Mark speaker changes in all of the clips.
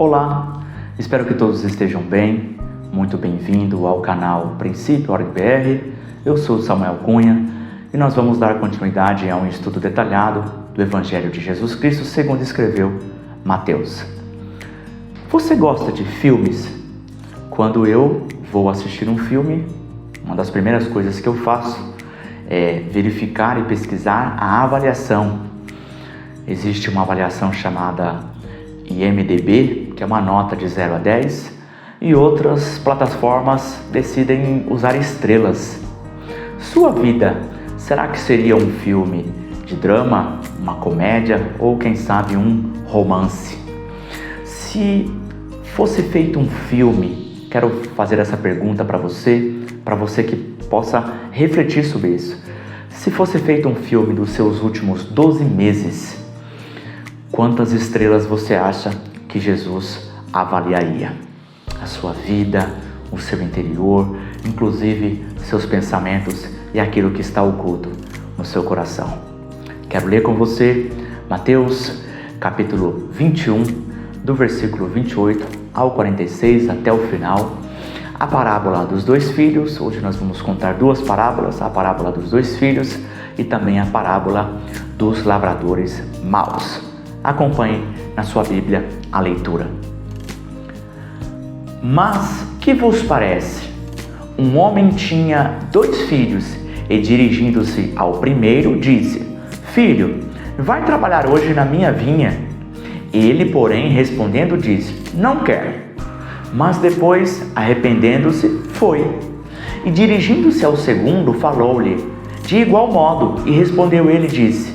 Speaker 1: Olá, espero que todos estejam bem. Muito bem-vindo ao canal Princípio BR. Eu sou Samuel Cunha e nós vamos dar continuidade a um estudo detalhado do Evangelho de Jesus Cristo segundo escreveu Mateus. Você gosta de filmes? Quando eu vou assistir um filme, uma das primeiras coisas que eu faço é verificar e pesquisar a avaliação. Existe uma avaliação chamada IMDb, que é uma nota de 0 a 10, e outras plataformas decidem usar estrelas. Sua vida, será que seria um filme de drama, uma comédia ou quem sabe um romance? Se fosse feito um filme, quero fazer essa pergunta para você que possa refletir sobre isso. Se fosse feito um filme dos seus últimos 12 meses, quantas estrelas você acha que Jesus avaliaria? A sua vida, o seu interior, inclusive seus pensamentos e aquilo que está oculto no seu coração. Quero ler com você Mateus capítulo 21, do versículo 28 ao 46 até o final. A parábola dos dois filhos. Hoje nós vamos contar duas parábolas, a parábola dos dois filhos e também a parábola dos lavradores maus. Acompanhe na sua Bíblia a leitura. Mas que vos parece? Um homem tinha 2 filhos e, dirigindo-se ao primeiro, disse: Filho, vai trabalhar hoje na minha vinha. Ele, porém, respondendo, disse: Não quero. Mas depois, arrependendo-se, foi. E dirigindo-se ao segundo, falou-lhe de igual modo, e respondeu ele, disse: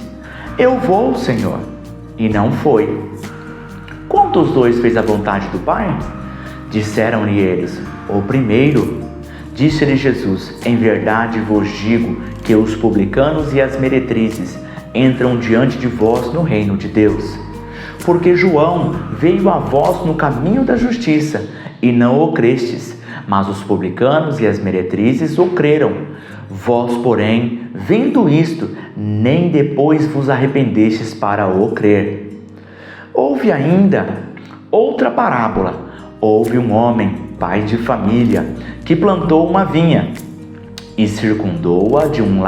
Speaker 1: Eu vou, Senhor. E não foi. Qual dos dois fez a vontade do Pai? Disseram-lhe eles: O primeiro. Disse-lhe Jesus: Em verdade vos digo que os publicanos e as meretrizes entram diante de vós no reino de Deus. Porque João veio a vós no caminho da justiça, e não o crestes, mas os publicanos e as meretrizes o creram. Vós, porém, vendo isto, nem depois vos arrependestes para o crer. Houve ainda outra parábola. Houve um homem, pai de família, que plantou uma vinha e circundou-a de um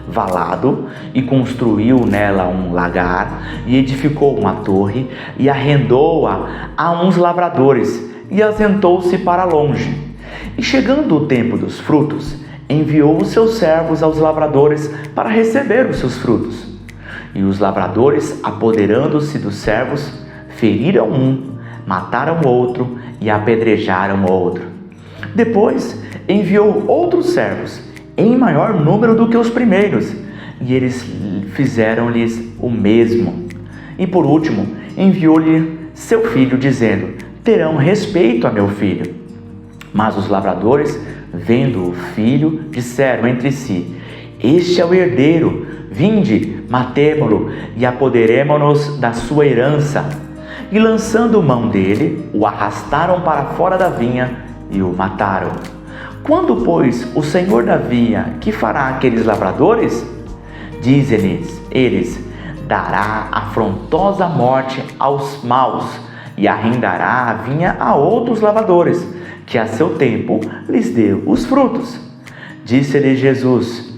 Speaker 1: valado e construiu nela um lagar e edificou uma torre e arrendou-a a uns lavradores e assentou-se para longe. E chegando o tempo dos frutos, enviou os seus servos aos lavradores para receber os seus frutos. E os lavradores, apoderando-se dos servos, feriram um, mataram outro e apedrejaram outro. Depois enviou outros servos, em maior número do que os primeiros, e eles fizeram-lhes o mesmo. E por último, enviou-lhe seu filho, dizendo: Terão respeito a meu filho. Mas os lavradores, vendo o filho, disseram entre si: Este é o herdeiro, vinde, matemo-lo e apoderemo-nos da sua herança. E lançando mão dele, o arrastaram para fora da vinha e o mataram. Quando, pois, o senhor da vinha, que fará aqueles lavradores? Dizem-lhes eles: dará afrontosa morte aos maus e arrendará a vinha a outros lavradores, que a seu tempo lhes deu os frutos. Disse-lhe Jesus: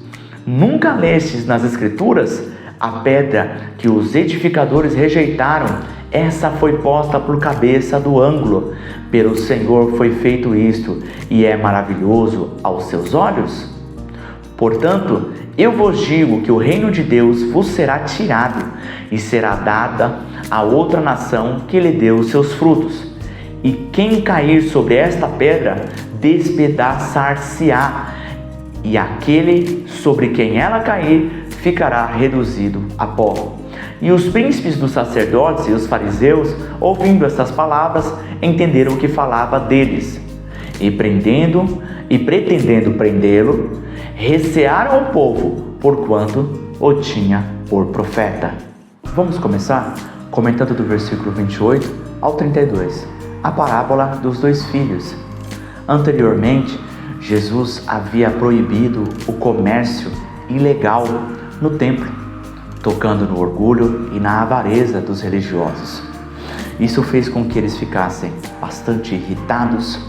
Speaker 1: Nunca lestes nas Escrituras? A pedra que os edificadores rejeitaram, essa foi posta por cabeça do ângulo. Pelo Senhor foi feito isto, e é maravilhoso aos seus olhos? Portanto, eu vos digo que o reino de Deus vos será tirado, e será dada a outra nação que lhe deu os seus frutos. E quem cair sobre esta pedra, despedaçar-se-á, e aquele sobre quem ela cair, ficará reduzido a pó. E os príncipes dos sacerdotes e os fariseus, ouvindo estas palavras, entenderam que falava deles. E pretendendo prendê-lo, recearam o povo, porquanto o tinha por profeta. Vamos começar comentando do versículo 28 ao 32, a parábola dos dois filhos. Anteriormente, Jesus havia proibido o comércio ilegal no templo, tocando no orgulho e na avareza dos religiosos. Isso fez com que eles ficassem bastante irritados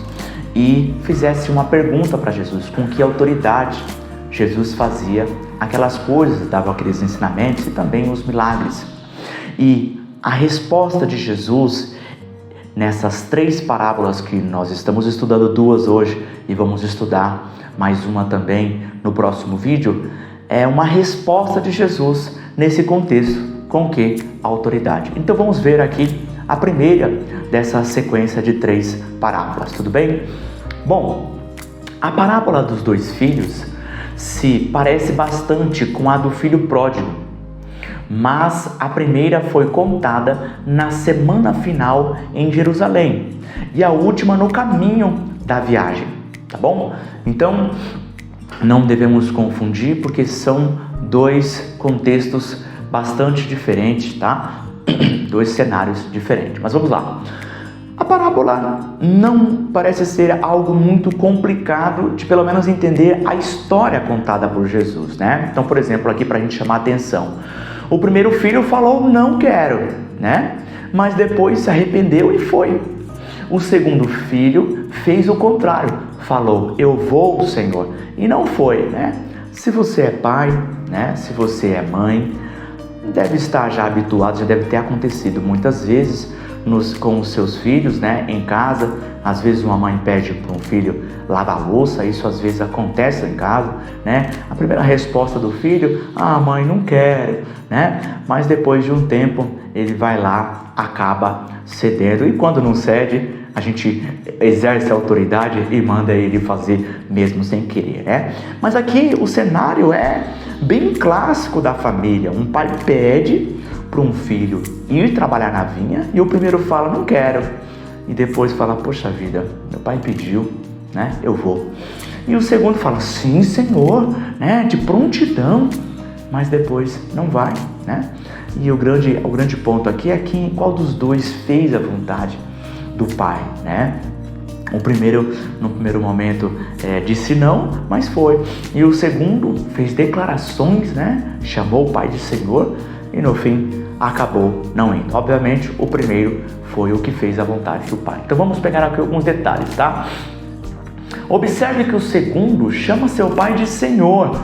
Speaker 1: e fizessem uma pergunta para Jesus: com que autoridade Jesus fazia aquelas coisas, dava aqueles ensinamentos e também os milagres. E a resposta de Jesus nessas 3 parábolas, que nós estamos estudando 2 hoje e vamos estudar mais uma também no próximo vídeo, é uma resposta de Jesus nesse contexto: com que autoridade. Então vamos ver aqui a primeira dessa sequência de 3 parábolas, tudo bem? Bom, a parábola dos 2 filhos se parece bastante com a do filho pródigo, mas a primeira foi contada na semana final em Jerusalém e a última no caminho da viagem, tá bom? Então não devemos confundir, porque são 2 contextos bastante diferentes, tá? 2 cenários diferentes, mas vamos lá. A parábola não parece ser algo muito complicado de pelo menos entender a história contada por Jesus, né? Então, por exemplo, aqui para a gente chamar a atenção, o primeiro filho falou não quero, né? Mas depois se arrependeu e foi. O segundo filho fez o contrário, falou eu vou, Senhor, e não foi, né? Se você é pai, né? Se você é mãe, deve estar já habituado, já deve ter acontecido muitas vezes com os seus filhos, né, em casa. Às vezes uma mãe pede para um filho lavar a louça, isso às vezes acontece em casa, né? A primeira resposta do filho: mãe, não quero, né? Mas depois de um tempo ele vai lá, acaba cedendo, e quando não cede, a gente exerce a autoridade e manda ele fazer mesmo sem querer, né? Mas aqui o cenário é bem clássico da família. Um pai pede para um filho ir trabalhar na vinha e o primeiro fala não quero, e depois fala poxa vida, meu pai pediu, né? Eu vou. E o segundo fala sim, Senhor, né? De prontidão, mas depois não vai, né? E o grande ponto aqui é que qual dos 2 fez a vontade do pai, né? No primeiro momento disse não, mas foi. E o segundo fez declarações, né? Chamou o pai de Senhor e no fim acabou não indo. Obviamente o primeiro foi o que fez a vontade do pai. Então vamos pegar aqui alguns detalhes, tá? Observe que o segundo chama seu pai de Senhor,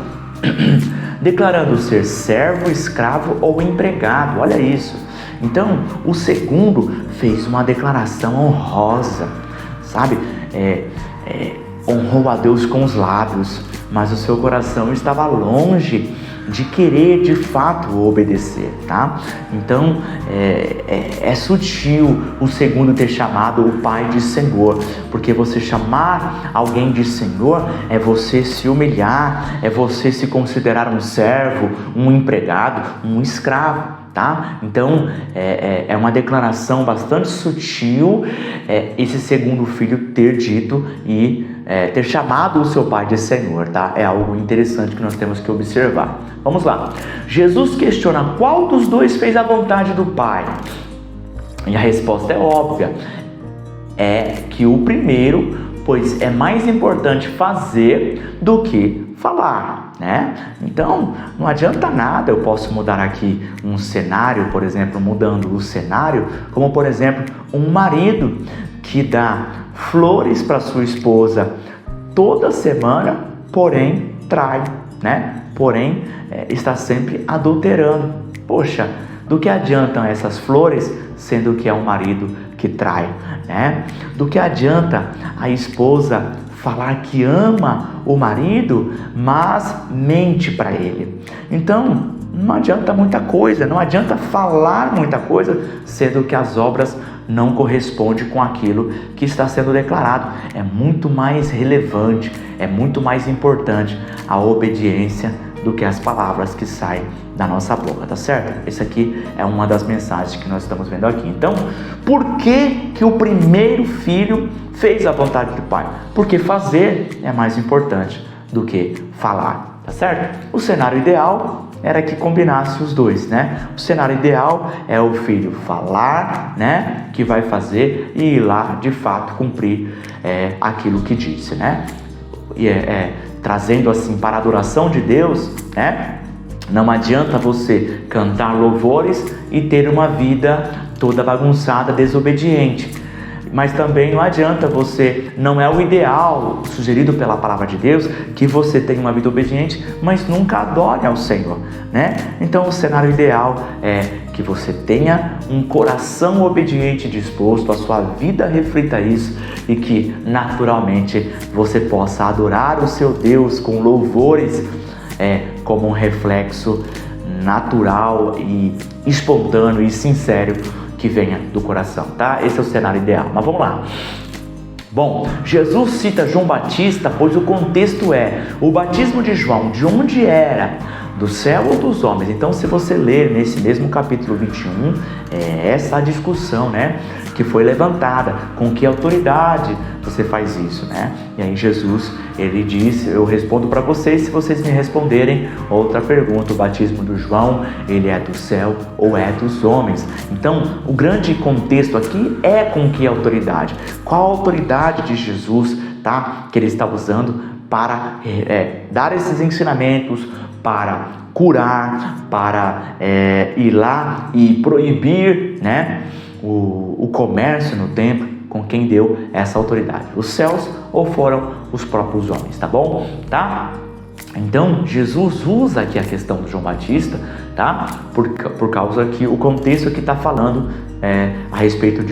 Speaker 1: declarando ser servo, escravo ou empregado. Olha isso. Então o segundo fez uma declaração honrosa, sabe? Honrou a Deus com os lábios, mas o seu coração estava longe de querer de fato obedecer, tá? Então é sutil o segundo ter chamado o pai de Senhor, porque você chamar alguém de Senhor é você se humilhar, é você se considerar um servo, um empregado, um escravo, tá? Então é uma declaração bastante sutil esse segundo filho ter dito e ter chamado o seu pai de Senhor, tá? É algo interessante que nós temos que observar. Vamos lá. Jesus questiona qual dos 2 fez a vontade do pai. E a resposta é óbvia. É que o primeiro, pois é mais importante fazer do que falar, né? Então, não adianta nada eu posso mudar aqui um cenário, por exemplo, mudando o cenário, como por exemplo, um marido que dá flores para sua esposa toda semana, porém trai, né? Porém, está sempre adulterando. Poxa, do que adiantam essas flores, sendo que é um marido que trai, né? Do que adianta a esposa falar que ama o marido, mas mente para ele? Então, não adianta muita coisa, não adianta falar muita coisa, sendo que as obras não correspondem com aquilo que está sendo declarado. É muito mais relevante, é muito mais importante a obediência do que as palavras que saem da nossa boca, tá certo? Essa aqui é uma das mensagens que nós estamos vendo aqui. Então, por que o primeiro filho fez a vontade do pai? Porque fazer é mais importante do que falar, tá certo? O cenário ideal era que combinasse os 2, né? O cenário ideal é o filho falar, né, que vai fazer e ir lá de fato cumprir aquilo que disse, né? E trazendo assim para a adoração de Deus, né? Não adianta você cantar louvores e ter uma vida toda bagunçada, desobediente. Mas também não adianta não é o ideal sugerido pela palavra de Deus que você tenha uma vida obediente, mas nunca adore ao Senhor, né? Então o cenário ideal é que você tenha um coração obediente disposto, a sua vida reflita isso e que naturalmente você possa adorar o seu Deus com louvores, como um reflexo natural e espontâneo e sincero que venha do coração, tá? Esse é o cenário ideal, mas vamos lá. Bom, Jesus cita João Batista, pois o contexto o batismo de João, de onde era? Do céu ou dos homens? Então, se você ler nesse mesmo capítulo 21, essa discussão, né, que foi levantada, com que autoridade você faz isso, né? E aí Jesus, ele disse, eu respondo para vocês se vocês me responderem outra pergunta, o batismo do João, ele é do céu ou é dos homens? Então, o grande contexto aqui é com que autoridade? Qual a autoridade de Jesus, tá, que ele está usando para dar esses ensinamentos, para curar, para ir lá e proibir, né, o comércio no templo? Com quem deu essa autoridade? Os céus ou foram os próprios homens, tá bom? Tá? Então, Jesus usa aqui a questão do João Batista, tá? Por causa que o contexto que está falando a respeito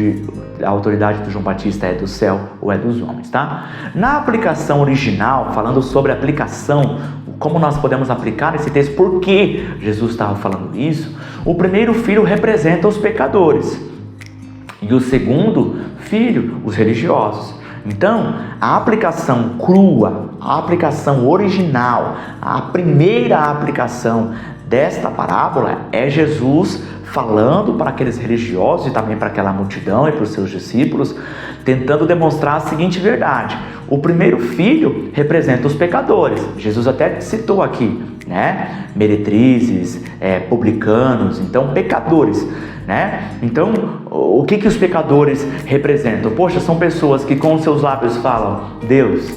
Speaker 1: a autoridade do João Batista é do céu ou é dos homens, tá? Na aplicação original, falando sobre a aplicação, como nós podemos aplicar esse texto, por que Jesus estava falando isso? O primeiro filho representa os pecadores e o segundo filho, os religiosos. Então, a aplicação crua, a aplicação original, a primeira aplicação desta parábola é Jesus falando para aqueles religiosos e também para aquela multidão e para os seus discípulos, tentando demonstrar a seguinte verdade: o primeiro filho representa os pecadores. Jesus até citou aqui, né? Meretrizes, publicanos, então pecadores, né? Então, o que os pecadores representam? Poxa, são pessoas que com seus lábios falam: Deus,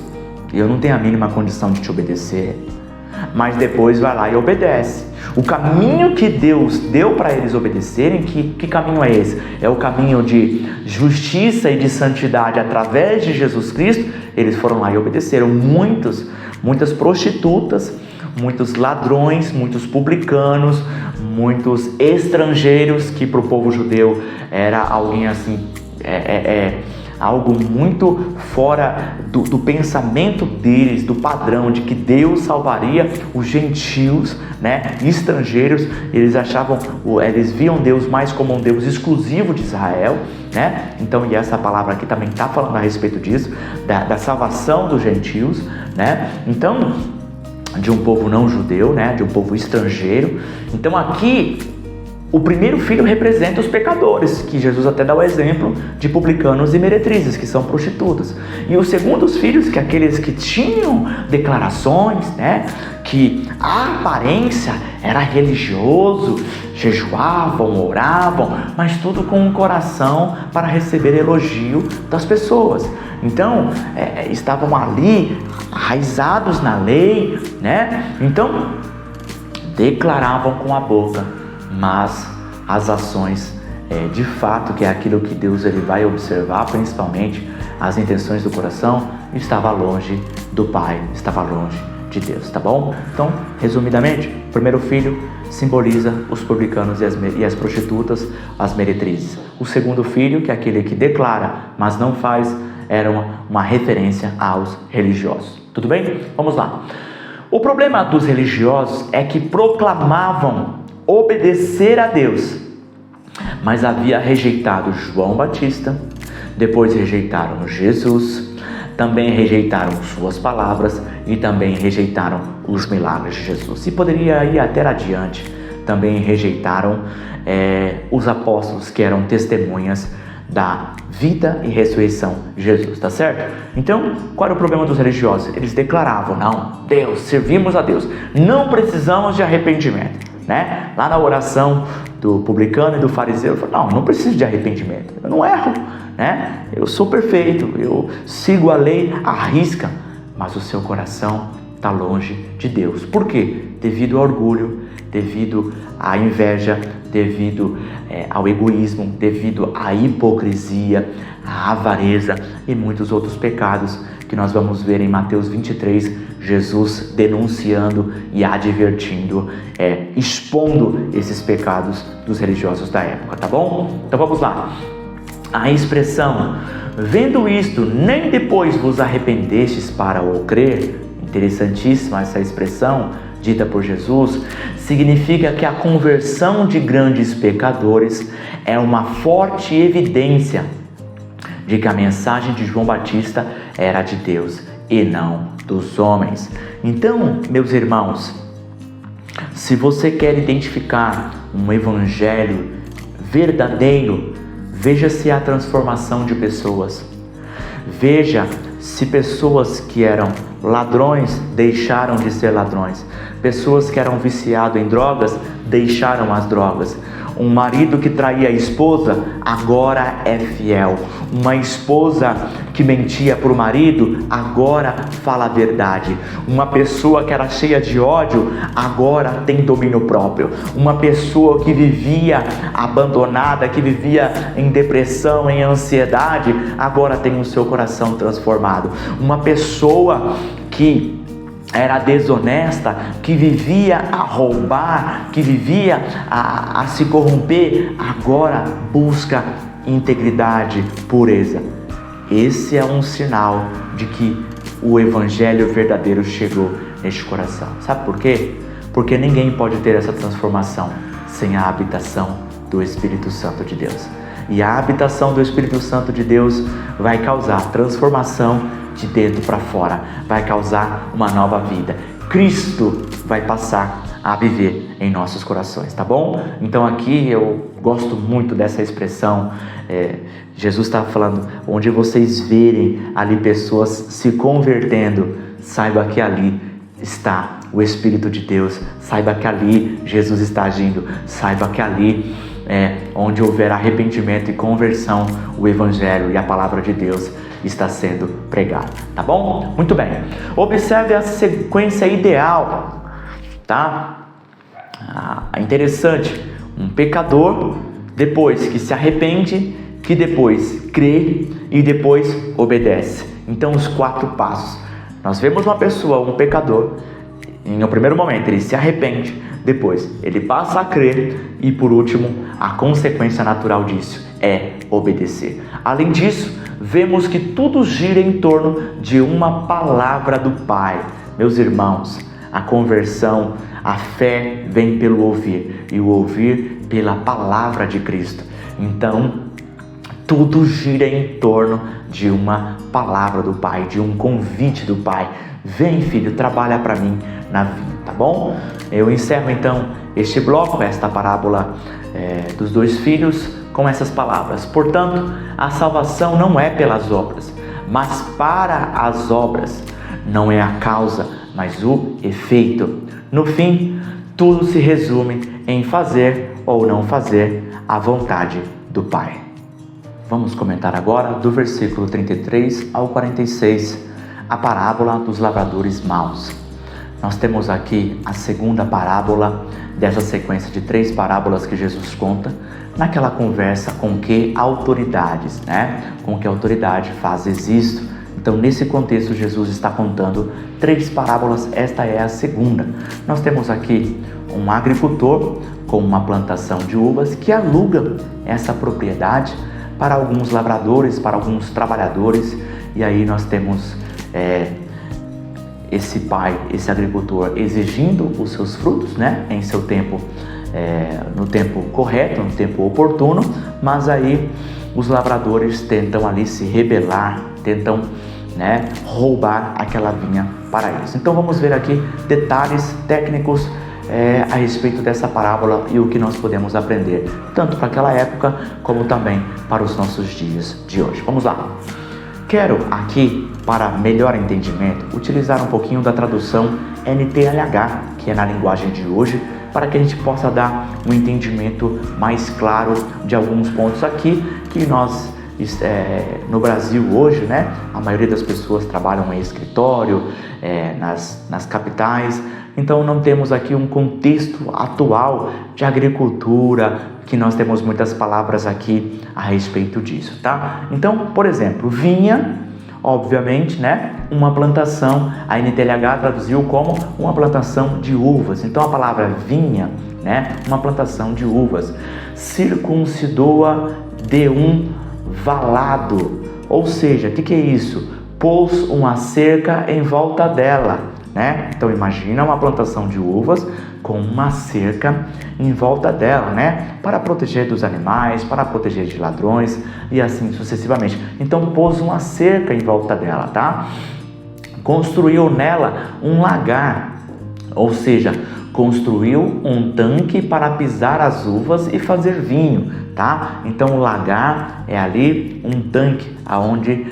Speaker 1: eu não tenho a mínima condição de te obedecer, mas depois vai lá e obedece. O caminho que Deus deu para eles obedecerem, que caminho é esse? É o caminho de justiça e de santidade através de Jesus Cristo. Eles foram lá e obedeceram. Muitas prostitutas, muitos ladrões, muitos publicanos, muitos estrangeiros, que para o povo judeu era alguém assim, algo muito fora do pensamento deles, do padrão de que Deus salvaria os gentios, né, estrangeiros. Eles viam Deus mais como um Deus exclusivo de Israel, né? Então, e essa palavra aqui também está falando a respeito disso, da salvação dos gentios, né? Então, de um povo não judeu, né, de um povo estrangeiro. Então aqui o primeiro filho representa os pecadores, que Jesus até dá o exemplo de publicanos e meretrizes, que são prostitutas. E os segundos filhos, que aqueles que tinham declarações, né, que a aparência era religioso, jejuavam, oravam, mas tudo com um coração para receber elogio das pessoas. Então, estavam ali, arraizados na lei, né? Então, declaravam com a boca, mas as ações, de fato, que é aquilo que Deus ele vai observar, principalmente as intenções do coração, estava longe do Pai, estava longe de Deus, tá bom? Então, resumidamente, o primeiro filho simboliza os publicanos e as prostitutas, as meretrizes. O segundo filho, que é aquele que declara, mas não faz, era uma referência aos religiosos. Tudo bem? Vamos lá. O problema dos religiosos é que proclamavam obedecer a Deus, mas havia rejeitado João Batista, depois rejeitaram Jesus, também rejeitaram suas palavras e também rejeitaram os milagres de Jesus. E poderia ir até adiante, também rejeitaram os apóstolos, que eram testemunhas da vida e ressurreição de Jesus, tá certo? Então, qual era o problema dos religiosos? Eles declaravam: não, Deus, servimos a Deus, não precisamos de arrependimento, né? Lá na oração do publicano e do fariseu, ele falou: não preciso de arrependimento, eu não erro, né? Eu sou perfeito, eu sigo a lei à risca. Mas o seu coração está longe de Deus. Por quê? Devido ao orgulho, devido à inveja, devido ao egoísmo, devido à hipocrisia, à avareza e muitos outros pecados que nós vamos ver em Mateus 23, Jesus denunciando e advertindo, expondo esses pecados dos religiosos da época, tá bom? Então vamos lá. A expressão, vendo isto, nem depois vos arrependestes para o crer, interessantíssima essa expressão, dita por Jesus, significa que a conversão de grandes pecadores é uma forte evidência de que a mensagem de João Batista era de Deus e não dos homens. Então, meus irmãos, se você quer identificar um evangelho verdadeiro, veja se há transformação de pessoas. Veja se pessoas que eram ladrões deixaram de ser ladrões. Pessoas que eram viciadas em drogas deixaram as drogas. Um marido que traía a esposa agora é fiel. Uma esposa que mentia para o marido agora fala a verdade. Uma pessoa que era cheia de ódio agora tem domínio próprio. Uma pessoa que vivia abandonada, que vivia em depressão, em ansiedade, agora tem o seu coração transformado. Uma pessoa que era desonesta, que vivia a roubar, que vivia a se corromper, agora busca integridade, pureza. Esse é um sinal de que o evangelho verdadeiro chegou neste coração. Sabe por quê? Porque ninguém pode ter essa transformação sem a habitação do Espírito Santo de Deus. E a habitação do Espírito Santo de Deus vai causar transformação de dentro para fora, vai causar uma nova vida. Cristo vai passar a viver em nossos corações, tá bom? Então aqui eu gosto muito dessa expressão. Jesus está falando, onde vocês verem ali pessoas se convertendo, saiba que ali está o Espírito de Deus, saiba que ali Jesus está agindo, saiba que ali onde houver arrependimento e conversão, o Evangelho e a Palavra de Deus está sendo pregado, tá bom? Muito bem. Observe a sequência ideal, tá? Interessante. Um pecador, depois que se arrepende, que depois crê e depois obedece. Então, os 4 passos. Nós vemos uma pessoa, um pecador, em um primeiro momento ele se arrepende, depois ele passa a crer e por último, a consequência natural disso é obedecer. Além disso, vemos que tudo gira em torno de uma palavra do Pai. Meus irmãos, a conversão, a fé vem pelo ouvir e o ouvir pela palavra de Cristo. Então, tudo gira em torno de uma palavra do Pai, de um convite do Pai. Vem, filho, trabalha para mim na vida, tá bom? Eu encerro então este bloco, esta parábola dos 2 filhos, com essas palavras. Portanto, a salvação não é pelas obras, mas para as obras. Não é a causa, mas o efeito. No fim, tudo se resume em fazer ou não fazer a vontade do Pai. Vamos comentar agora do versículo 33 ao 46, a parábola dos lavradores maus. Nós temos aqui a segunda parábola dessa sequência de 3 parábolas que Jesus conta, naquela conversa com que autoridades, Com que autoridade fazes isto? Então, nesse contexto, Jesus está contando 3 parábolas, esta é a segunda. Nós temos aqui um agricultor com uma plantação de uvas que aluga essa propriedade para alguns lavradores, para alguns trabalhadores, e aí nós temos esse pai, esse agricultor exigindo os seus frutos, em seu tempo, no tempo correto, no tempo oportuno, mas aí os lavradores tentam ali se rebelar, tentam roubar aquela vinha para eles. Então vamos ver aqui detalhes técnicos a respeito dessa parábola e o que nós podemos aprender, tanto para aquela época como também para os nossos dias de hoje. Vamos lá. Quero aqui, para melhor entendimento, utilizar um pouquinho da tradução NTLH, que é na linguagem de hoje, para que a gente possa dar um entendimento mais claro de alguns pontos aqui que nós no Brasil hoje, né, a maioria das pessoas trabalham em escritório, nas capitais, então não temos aqui um contexto atual de agricultura, que nós temos muitas palavras aqui a respeito disso, tá? Então, por exemplo, vinha, obviamente, né, uma plantação, a NTLH traduziu como uma plantação de uvas, então a palavra vinha, né, uma plantação de uvas. Circuncidou-a de um valado, ou seja, o que é isso? Pôs uma cerca em volta dela, né? Então imagina uma plantação de uvas com uma cerca em volta dela, né? Para proteger dos animais, para proteger de ladrões e assim sucessivamente. Então pôs uma cerca em volta dela, tá? Construiu nela um lagar, ou seja, construiu um tanque para pisar as uvas e fazer vinho, tá? Então o lagar é ali um tanque aonde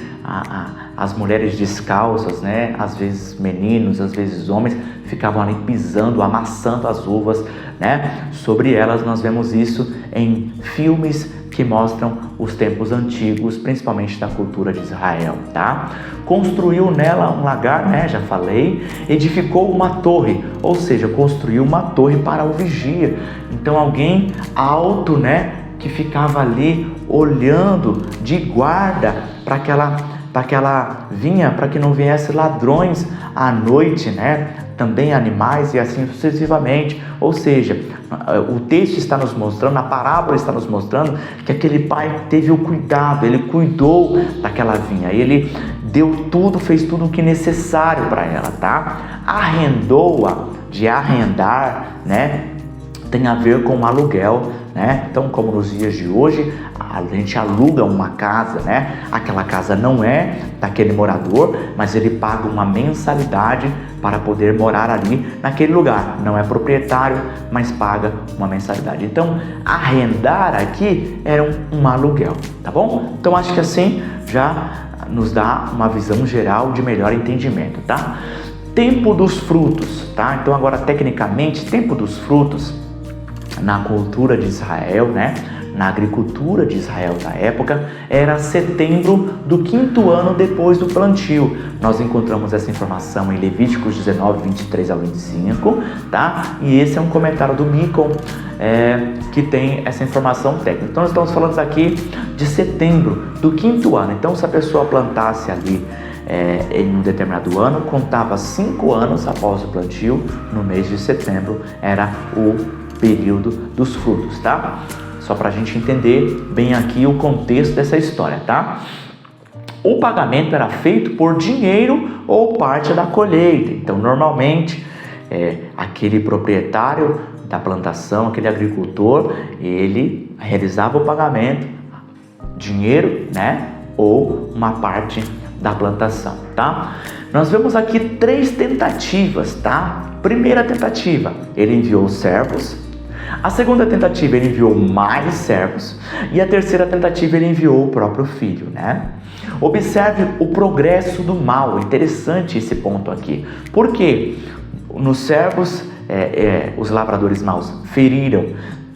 Speaker 1: as mulheres descalças, né? Às vezes meninos, às vezes homens, ficavam ali pisando, amassando as uvas, né? Sobre elas nós vemos isso em filmes que mostram os tempos antigos, principalmente da cultura de Israel, tá? Construiu nela um lagar, né? Já falei. Edificou uma torre, ou seja, construiu uma torre para o vigia. Então alguém alto, né? Que ficava ali olhando de guarda para aquela vinha, para que não viesse ladrões à noite, né? Também animais e assim sucessivamente. Ou seja, o texto está nos mostrando, a parábola está nos mostrando que aquele pai teve o cuidado, ele cuidou daquela vinha, ele deu tudo, fez tudo o que é necessário para ela, tá? Arrendou-a, de arrendar, né? Tem a ver com aluguel, né? Então, como nos dias de hoje, a gente aluga uma casa, né? Aquela casa não é daquele morador, mas ele paga uma mensalidade para poder morar ali naquele lugar. Não é proprietário, mas paga uma mensalidade. Então, arrendar aqui era um aluguel, tá bom? Então, acho que assim já nos dá uma visão geral de melhor entendimento, tá? Tempo dos frutos, tá? Então, agora, tecnicamente, tempo dos frutos na cultura de Israel, né? Na agricultura de Israel da época, era setembro do 5º ano depois do plantio. Nós encontramos essa informação em Levíticos 19, 23 ao 25, tá? E esse é um comentário do Micon, que tem essa informação técnica. Então, nós estamos falando aqui de setembro do 5º ano. Então, se a pessoa plantasse ali em um determinado ano, contava 5 anos após o plantio, no mês de setembro era o período dos frutos, tá? Só para a gente entender bem aqui o contexto dessa história, tá? O pagamento era feito por dinheiro ou parte da colheita. Então, normalmente, aquele proprietário da plantação, aquele agricultor, ele realizava o pagamento, dinheiro, né? Ou uma parte da plantação, tá? Nós vemos aqui 3 tentativas, tá? Primeira tentativa, ele enviou servos. A segunda tentativa, ele enviou mais servos. E a terceira tentativa, ele enviou o próprio filho, né? Observe o progresso do mal. Interessante esse ponto aqui. Por quê? Nos servos, os lavradores maus feriram.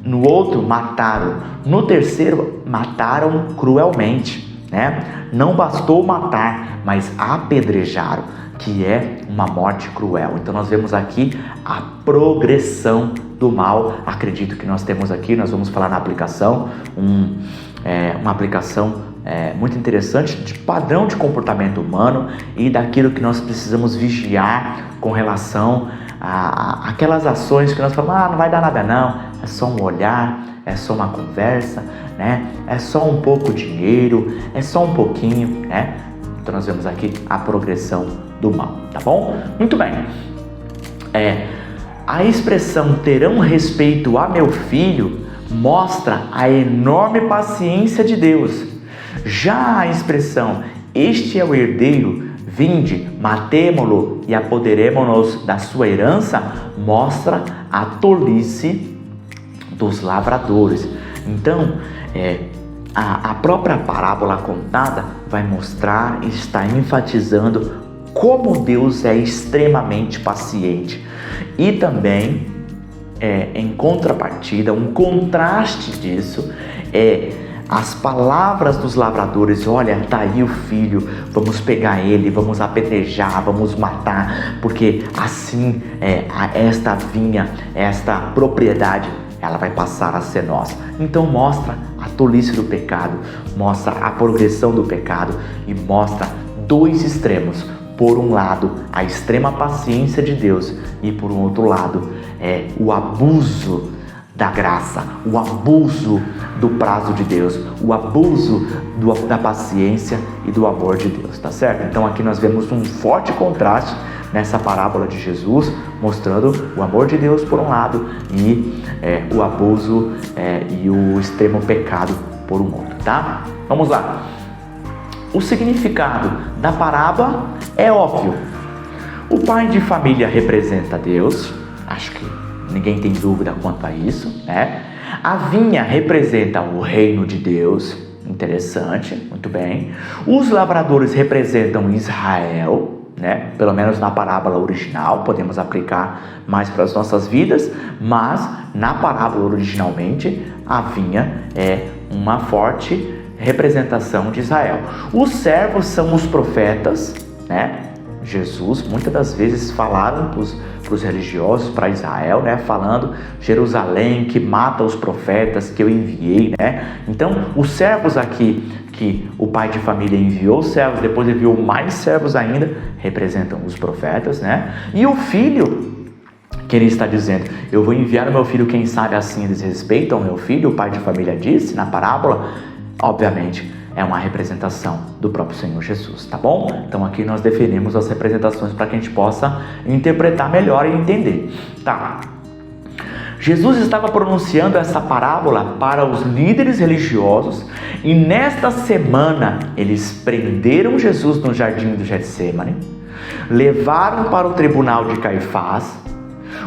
Speaker 1: No outro, mataram. No terceiro, mataram cruelmente, né? Não bastou matar, mas apedrejaram, que é uma morte cruel. Então nós vemos aqui a progressão do mal. Acredito que nós temos aqui, nós vamos falar na aplicação, uma aplicação muito interessante de padrão de comportamento humano e daquilo que nós precisamos vigiar com relação a aquelas ações que nós falamos, não vai dar nada não, é só um olhar, é só uma conversa, né? É só um pouco de dinheiro, é só um pouquinho, né? Então nós vemos aqui a progressão do mal, tá bom? Muito bem. A expressão terão respeito a meu filho mostra a enorme paciência de Deus. Já a expressão este é o herdeiro, vinde, matemo-lo e apoderemo-nos da sua herança, mostra a tolice dos lavradores. Então, a própria parábola contada vai mostrar e está enfatizando como Deus é extremamente paciente. E também, em contrapartida, um contraste disso é as palavras dos lavradores: olha, tá aí o filho, vamos pegar ele, vamos apedrejar, vamos matar, porque assim esta vinha, esta propriedade, ela vai passar a ser nossa. Então mostra a tolice do pecado, mostra a progressão do pecado e mostra dois extremos. Por um lado, a extrema paciência de Deus e por um outro lado, o abuso da graça, o abuso do prazo de Deus, o abuso da paciência e do amor de Deus, tá certo? Então aqui nós vemos um forte contraste nessa parábola de Jesus, mostrando o amor de Deus por um lado e o abuso e o extremo pecado por um outro, tá? Vamos lá. O significado da parábola é óbvio. O pai de família representa Deus, acho que ninguém tem dúvida quanto a isso, né? A vinha representa o reino de Deus, interessante, muito bem. Os lavradores representam Israel, né? Pelo menos na parábola original, podemos aplicar mais para as nossas vidas, mas na parábola originalmente, a vinha é uma forte representação de Israel. Os servos são os profetas, né? Jesus muitas das vezes falaram para os religiosos, para Israel, né? Falando: Jerusalém que mata os profetas que eu enviei, né? Então os servos aqui, que o pai de família enviou servos, depois enviou mais servos ainda, representam os profetas, né? E o filho, que ele está dizendo: eu vou enviar o meu filho, quem sabe assim eles respeitam o meu filho, o pai de família disse na parábola, obviamente é uma representação do próprio Senhor Jesus, tá bom? Então aqui nós definimos as representações para que a gente possa interpretar melhor e entender, tá? Jesus estava pronunciando essa parábola para os líderes religiosos e nesta semana eles prenderam Jesus no jardim do Getsêmani, levaram para o tribunal de Caifás,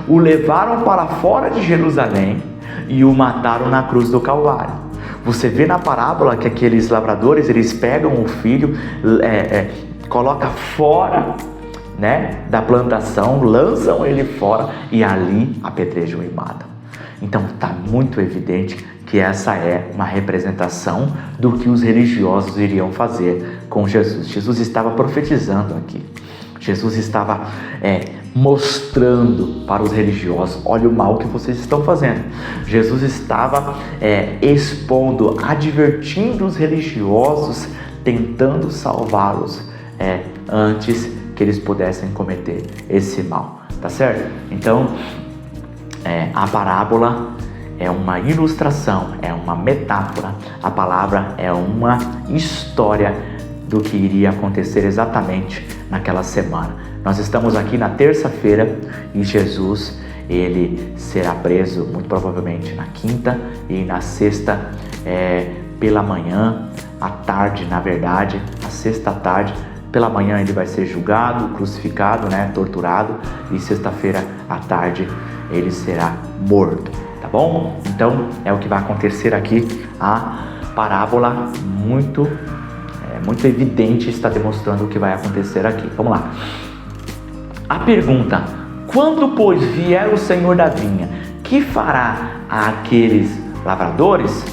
Speaker 1: o levaram para fora de Jerusalém e o mataram na cruz do Calvário. Você vê na parábola que aqueles lavradores, eles pegam o filho, colocam fora, né, da plantação, lançam ele fora e ali apedrejam e matam. Então está muito evidente que essa é uma representação do que os religiosos iriam fazer com Jesus. Jesus estava profetizando aqui. Jesus estava mostrando para os religiosos: olha o mal que vocês estão fazendo. Jesus estava expondo, advertindo os religiosos, tentando salvá-los antes que eles pudessem cometer esse mal, tá certo? Então, a parábola é uma ilustração, é uma metáfora, a palavra é uma história do que iria acontecer exatamente naquela semana. Nós estamos aqui na terça-feira e Jesus, ele será preso muito provavelmente na quinta e na sexta pela manhã, à tarde, na verdade, a sexta à tarde. Pela manhã ele vai ser julgado, crucificado, né, torturado, e sexta-feira à tarde ele será morto, tá bom? Então é o que vai acontecer aqui. A parábola muito evidente está demonstrando o que vai acontecer aqui. Vamos lá. A pergunta: quando, pois, vier o Senhor da vinha, que fará àqueles lavradores?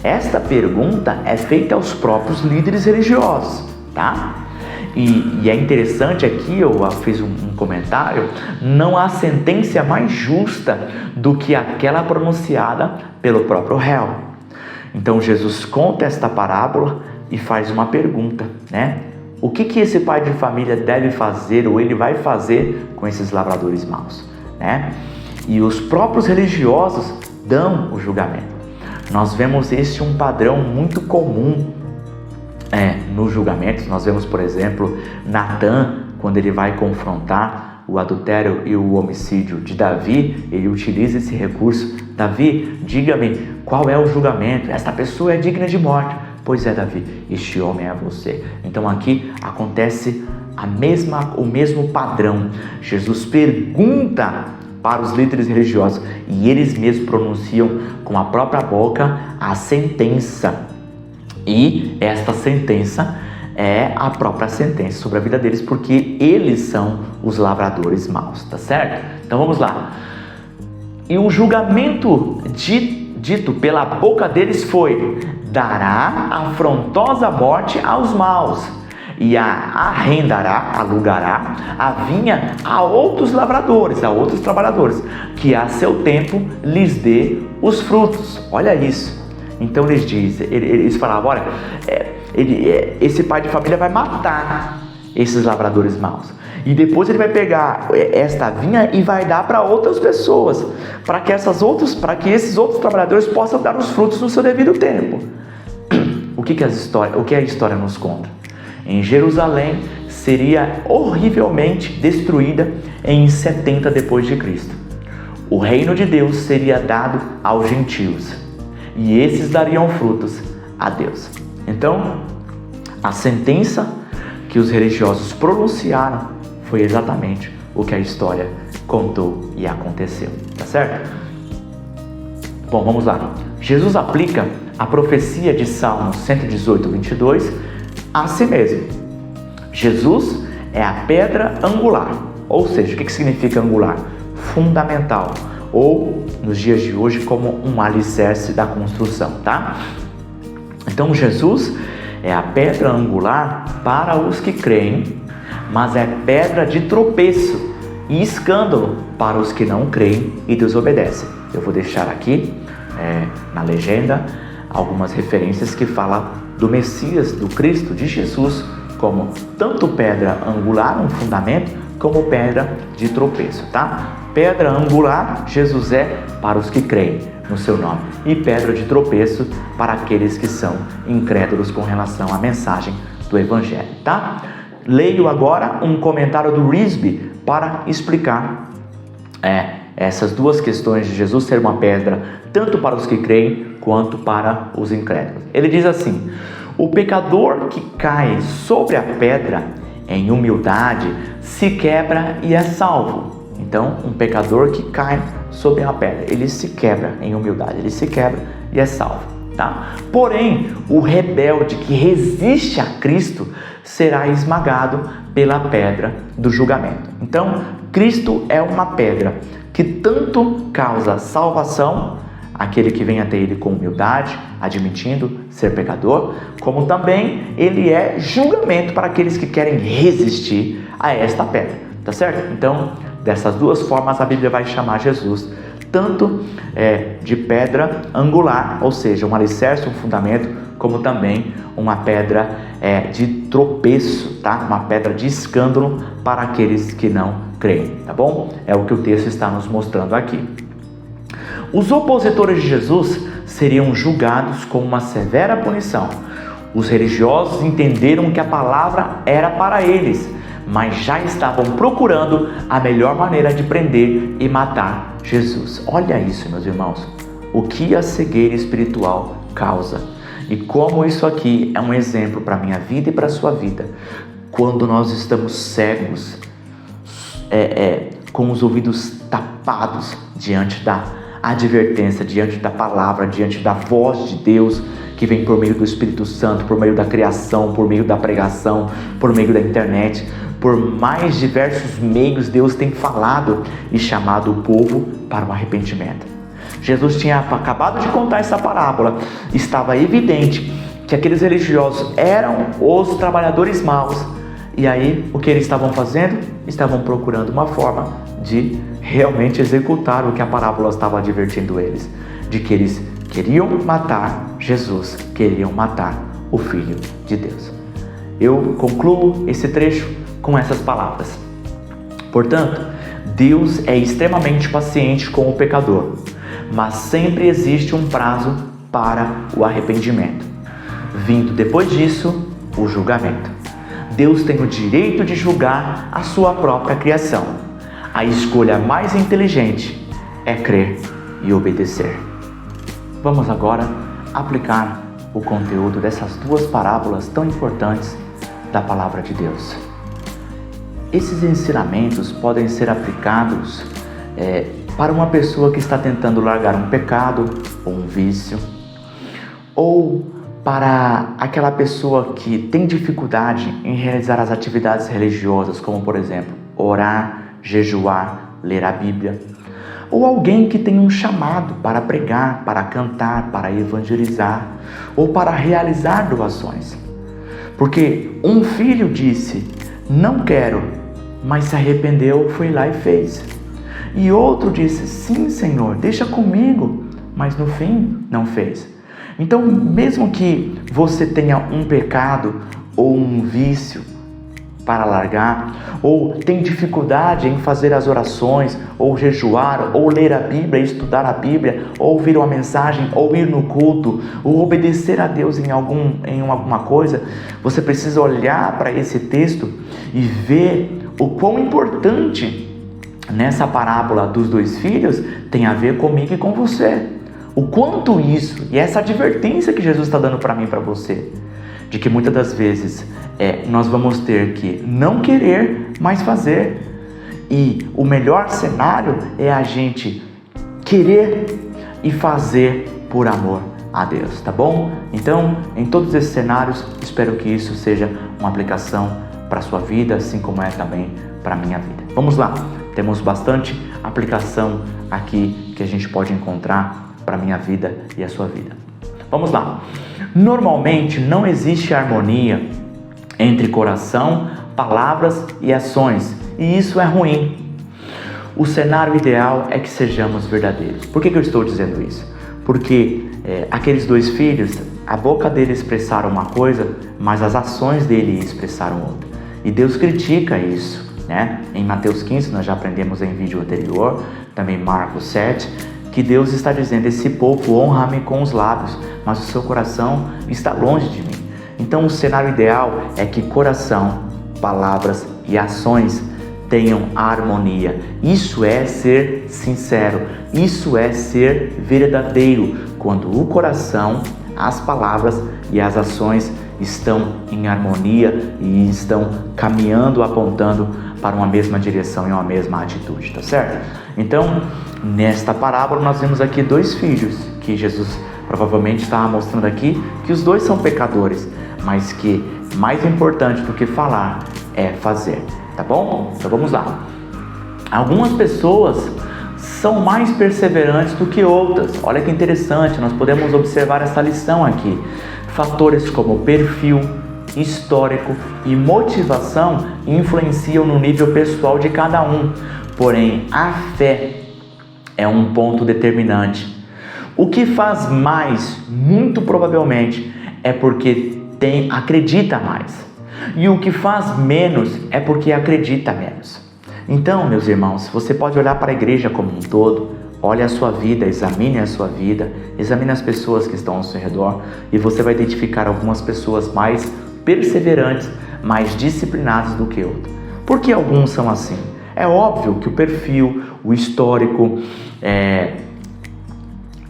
Speaker 1: Esta pergunta é feita aos próprios líderes religiosos, tá? E é interessante aqui, eu fiz um comentário: não há sentença mais justa do que aquela pronunciada pelo próprio réu. Então Jesus conta esta parábola e faz uma pergunta, né? O que esse pai de família deve fazer, ou ele vai fazer com esses lavradores maus, né? E os próprios religiosos dão o julgamento. Nós vemos um padrão muito comum nos julgamentos. Nós vemos, por exemplo, Natã, quando ele vai confrontar o adultério e o homicídio de Davi, ele utiliza esse recurso: Davi, diga-me qual é o julgamento, esta pessoa é digna de morte. Pois é, Davi, este homem é você. Então aqui acontece o mesmo padrão. Jesus pergunta para os líderes religiosos e eles mesmos pronunciam com a própria boca a sentença. E esta sentença é a própria sentença sobre a vida deles, porque eles são os lavradores maus, tá certo? Então vamos lá. E o julgamento dito pela boca deles foi: dará afrontosa morte aos maus, e arrendará, alugará a vinha a outros lavradores, a outros trabalhadores, que a seu tempo lhes dê os frutos. Olha isso. Então eles falavam: olha, esse pai de família vai matar esses lavradores maus, e depois ele vai pegar esta vinha e vai dar para outras pessoas, para que esses outros trabalhadores possam dar os frutos no seu devido tempo. O que a história nos conta? Em Jerusalém seria horrivelmente destruída em 70 depois de Cristo. O reino de Deus seria dado aos gentios, e esses dariam frutos a Deus. Então, a sentença que os religiosos pronunciaram foi exatamente o que a história contou e aconteceu, tá certo? Bom, vamos lá. Jesus aplica a profecia de Salmo 118, 22 a si mesmo. Jesus é a pedra angular, ou seja, o que significa angular? Fundamental, ou nos dias de hoje como um alicerce da construção, tá? Então Jesus é a pedra angular para os que creem, mas é pedra de tropeço e escândalo para os que não creem e desobedecem. Eu vou deixar aqui na legenda algumas referências que falam do Messias, do Cristo, de Jesus, como tanto pedra angular, um fundamento, como pedra de tropeço, tá? Pedra angular, Jesus é para os que creem no seu nome, e pedra de tropeço para aqueles que são incrédulos com relação à mensagem do Evangelho, tá? Leio agora um comentário do Risby para explicar essas duas questões de Jesus ser uma pedra tanto para os que creem quanto para os incrédulos. Ele diz assim: o pecador que cai sobre a pedra em humildade se quebra e é salvo. Então, um pecador que cai sobre a pedra, ele se quebra em humildade, ele se quebra e é salvo, tá? Porém, o rebelde que resiste a Cristo será esmagado pela pedra do julgamento. Então, Cristo é uma pedra que tanto causa salvação, aquele que vem até ele com humildade, admitindo ser pecador, como também ele é julgamento para aqueles que querem resistir a esta pedra, tá certo? Então, dessas duas formas a Bíblia vai chamar Jesus tanto de pedra angular, ou seja, um alicerce, um fundamento, como também uma pedra de tropeço, tá? Uma pedra de escândalo para aqueles que não creem, tá bom? É o que o texto está nos mostrando aqui. Os opositores de Jesus seriam julgados com uma severa punição. Os religiosos entenderam que a palavra era para eles, mas já estavam procurando a melhor maneira de prender e matar Jesus. Olha isso, meus irmãos, o que a cegueira espiritual causa e como isso aqui é um exemplo para a minha vida e para a sua vida. Quando nós estamos cegos, com os ouvidos tapados diante da advertência, diante da palavra, diante da voz de Deus que vem por meio do Espírito Santo, por meio da criação, por meio da pregação, por meio da internet, por mais diversos meios Deus tem falado e chamado o povo para o arrependimento. Jesus tinha acabado de contar essa parábola, estava evidente que aqueles religiosos eram os trabalhadores maus, e aí o que eles estavam fazendo? Estavam procurando uma forma de realmente executar o que a parábola estava advertindo eles, de que eles queriam matar Jesus, queriam matar o Filho de Deus. Eu concluo esse trecho com essas palavras. Portanto, Deus é extremamente paciente com o pecador, mas sempre existe um prazo para o arrependimento. Vindo depois disso, o julgamento. Deus tem o direito de julgar a sua própria criação. A escolha mais inteligente é crer e obedecer. Vamos agora aplicar o conteúdo dessas duas parábolas tão importantes da palavra de Deus. Esses ensinamentos podem ser aplicados para uma pessoa que está tentando largar um pecado ou um vício, ou para aquela pessoa que tem dificuldade em realizar as atividades religiosas, como por exemplo, orar, jejuar, ler a Bíblia, ou alguém que tem um chamado para pregar, para cantar, para evangelizar, ou para realizar doações. Porque um filho disse, não quero, mas se arrependeu, foi lá e fez. E outro disse, sim, Senhor, deixa comigo, mas no fim não fez. Então, mesmo que você tenha um pecado ou um vício para largar, ou tem dificuldade em fazer as orações, ou jejuar, ou ler a Bíblia, estudar a Bíblia, ou ouvir uma mensagem, ou ir no culto, ou obedecer a Deus em alguma coisa, você precisa olhar para esse texto e ver o quão importante nessa parábola dos 2 filhos tem a ver comigo e com você. O quanto isso, e essa advertência que Jesus está dando para mim e para você, de que muitas das vezes nós vamos ter que não querer, mas fazer. E o melhor cenário é a gente querer e fazer por amor a Deus, tá bom? Então, em todos esses cenários, espero que isso seja uma aplicação para a sua vida, assim como é também para a minha vida. Vamos lá, temos bastante aplicação aqui que a gente pode encontrar para a minha vida e a sua vida. Vamos lá. Normalmente não existe harmonia entre coração, palavras e ações, e isso é ruim. O cenário ideal é que sejamos verdadeiros. Por que eu estou dizendo isso? Porque aqueles 2 filhos, a boca dele expressaram uma coisa, mas as ações dele expressaram outra. E Deus critica isso, né? Em Mateus 15, nós já aprendemos em vídeo anterior, também Marcos 7, que Deus está dizendo, esse povo honra-me com os lábios, mas o seu coração está longe de mim. Então o cenário ideal é que coração, palavras e ações tenham harmonia. Isso é ser sincero, isso é ser verdadeiro, quando o coração, as palavras e as ações estão em harmonia e estão caminhando, apontando para uma mesma direção e uma mesma atitude, tá certo? Então, nesta parábola nós vemos aqui 2 filhos, que Jesus provavelmente estava mostrando aqui que os 2 são pecadores, mas que mais importante do que falar é fazer, tá bom? Então vamos lá. Algumas pessoas são mais perseverantes do que outras. Olha que interessante, nós podemos observar essa lição aqui. Fatores como perfil, histórico e motivação influenciam no nível pessoal de cada um. Porém, a fé é um ponto determinante. O que faz mais, muito provavelmente, é porque acredita mais. E o que faz menos é porque acredita menos. Então, meus irmãos, você pode olhar para a igreja como um todo, olhe a sua vida, examine a sua vida, examine as pessoas que estão ao seu redor e você vai identificar algumas pessoas mais perseverantes, mais disciplinadas do que outras. Por que alguns são assim? É óbvio que o perfil, o histórico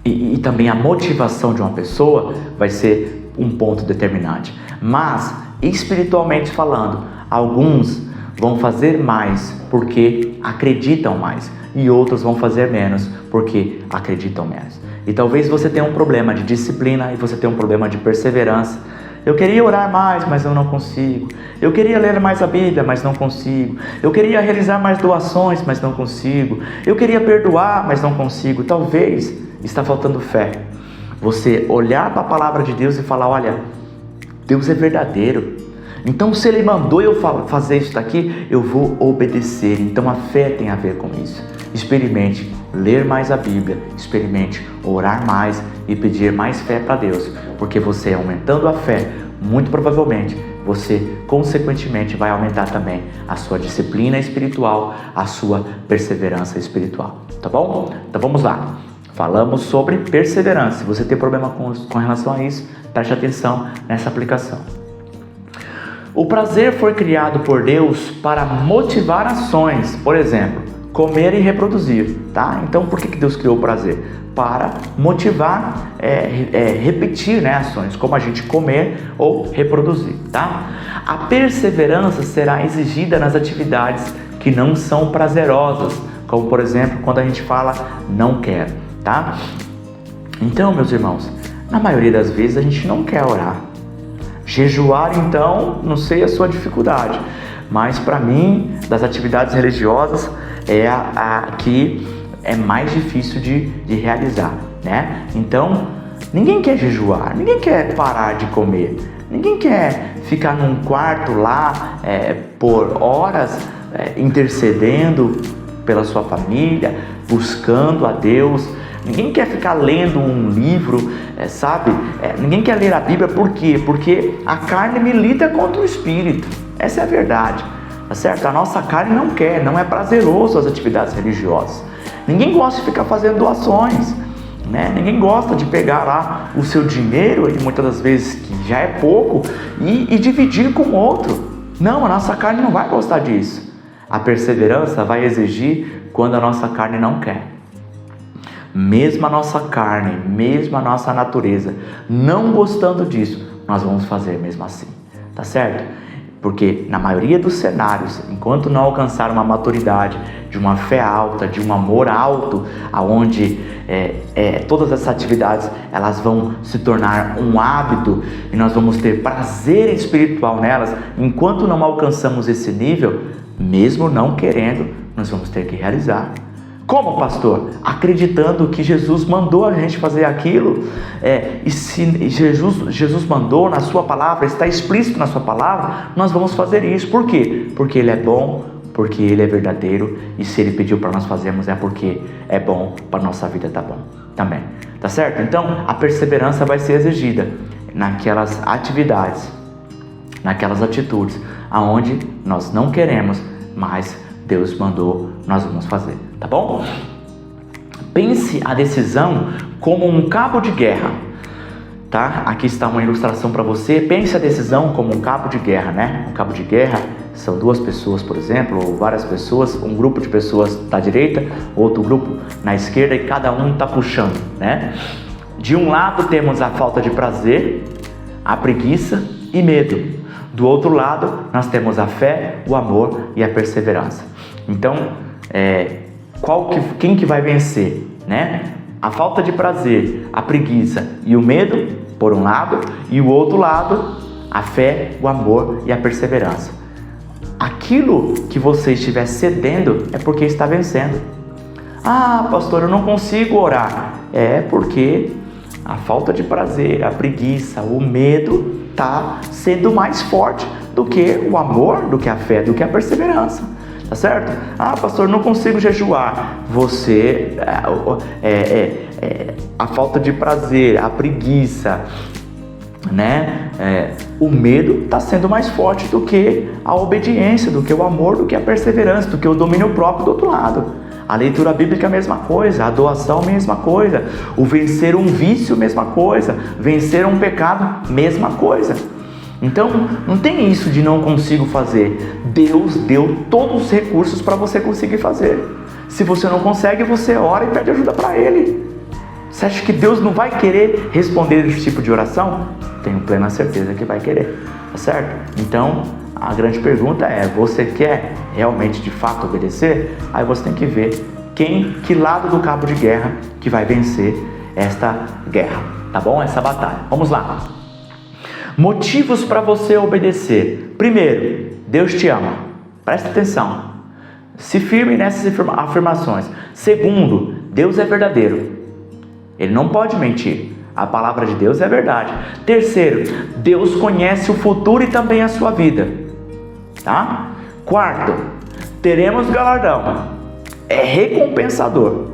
Speaker 1: e também a motivação de uma pessoa vai ser um ponto determinante. Mas, espiritualmente falando, alguns vão fazer mais porque acreditam mais e outros vão fazer menos porque acreditam menos. E talvez você tenha um problema de disciplina e você tenha um problema de perseverança. Eu queria orar mais, mas eu não consigo. Eu queria ler mais a Bíblia, mas não consigo. Eu queria realizar mais doações, mas não consigo. Eu queria perdoar, mas não consigo. Talvez está faltando fé. Você olhar para a palavra de Deus e falar, olha, Deus é verdadeiro. Então se Ele mandou eu fazer isso daqui, eu vou obedecer. Então a fé tem a ver com isso. Experimente ler mais a Bíblia, experimente orar mais e pedir mais fé para Deus. Porque você aumentando a fé, muito provavelmente, você consequentemente vai aumentar também a sua disciplina espiritual, a sua perseverança espiritual. Tá bom? Então vamos lá. Falamos sobre perseverança. Se você tem problema com relação a isso, preste atenção nessa aplicação. O prazer foi criado por Deus para motivar ações, por exemplo, comer e reproduzir, tá? Então, por que Deus criou o prazer? Para motivar, repetir, né, ações, como a gente comer ou reproduzir, tá? A perseverança será exigida nas atividades que não são prazerosas, como, por exemplo, quando a gente fala não quero, tá? Então, meus irmãos, na maioria das vezes a gente não quer orar. Jejuar, então, não sei a sua dificuldade, mas para mim, das atividades religiosas, é a que é mais difícil de realizar, né? Então, ninguém quer jejuar, ninguém quer parar de comer, ninguém quer ficar num quarto lá por horas intercedendo pela sua família, buscando a Deus. Ninguém quer ficar lendo um livro, sabe? Ninguém quer ler a Bíblia, por quê? Porque a carne milita contra o Espírito. Essa é a verdade, tá certo? A nossa carne não quer, não é prazeroso as atividades religiosas. Ninguém gosta de ficar fazendo doações, né? Ninguém gosta de pegar lá o seu dinheiro, e muitas das vezes que já é pouco, e dividir com outro. Não, a nossa carne não vai gostar disso. A perseverança vai exigir quando a nossa carne não quer. Mesmo a nossa carne, mesmo a nossa natureza não gostando disso, nós vamos fazer mesmo assim, tá certo? Porque na maioria dos cenários, enquanto não alcançar uma maturidade, de uma fé alta, de um amor alto, aonde todas essas atividades elas vão se tornar um hábito e nós vamos ter prazer espiritual nelas, enquanto não alcançamos esse nível, mesmo não querendo, nós vamos ter que realizar. Como, pastor? Acreditando que Jesus mandou a gente fazer aquilo, e se Jesus mandou na sua palavra, está explícito na sua palavra, nós vamos fazer isso. Por quê? Porque Ele é bom, porque Ele é verdadeiro, e se Ele pediu para nós fazermos é porque é bom, para a nossa vida tá bom também, tá certo? Então, a perseverança vai ser exigida naquelas atividades, naquelas atitudes, aonde nós não queremos, mas Deus mandou, nós vamos fazer, tá bom? Pense a decisão como um cabo de guerra, tá? Aqui está uma ilustração para você. Pense a decisão como um cabo de guerra, né? Um cabo de guerra são duas pessoas, por exemplo, ou várias pessoas, um grupo de pessoas da direita, outro grupo na esquerda, e cada um está puxando, né? De um lado temos a falta de prazer, a preguiça e medo. Do outro lado, nós temos a fé, o amor e a perseverança. Então, quem que vai vencer, né? A falta de prazer, a preguiça e o medo, por um lado, e o outro lado, a fé, o amor e a perseverança. Aquilo que você estiver cedendo é porque está vencendo. Ah, pastor, eu não consigo orar. É porque a falta de prazer, a preguiça, o medo está sendo mais forte do que o amor, do que a fé, do que a perseverança, tá certo? Ah, pastor, não consigo jejuar. Você, a falta de prazer, a preguiça, né? O medo está sendo mais forte do que a obediência, do que o amor, do que a perseverança, do que o domínio próprio do outro lado. A leitura bíblica é a mesma coisa, a doação é a mesma coisa, o vencer um vício é a mesma coisa, vencer um pecado, mesma coisa. Então, não tem isso de não consigo fazer. Deus deu todos os recursos para você conseguir fazer. Se você não consegue, você ora e pede ajuda para Ele. Você acha que Deus não vai querer responder esse tipo de oração? Tenho plena certeza que vai querer, tá certo? Então, a grande pergunta é, você quer realmente de fato obedecer? Aí você tem que ver que lado do cabo de guerra que vai vencer esta guerra, tá bom? Essa batalha. Vamos lá. Motivos para você obedecer. Primeiro, Deus te ama. Presta atenção. Se firme nessas afirmações. Segundo, Deus é verdadeiro. Ele não pode mentir. A palavra de Deus é verdade. Terceiro, Deus conhece o futuro e também a sua vida. Tá? Quarto, teremos galardão. É recompensador.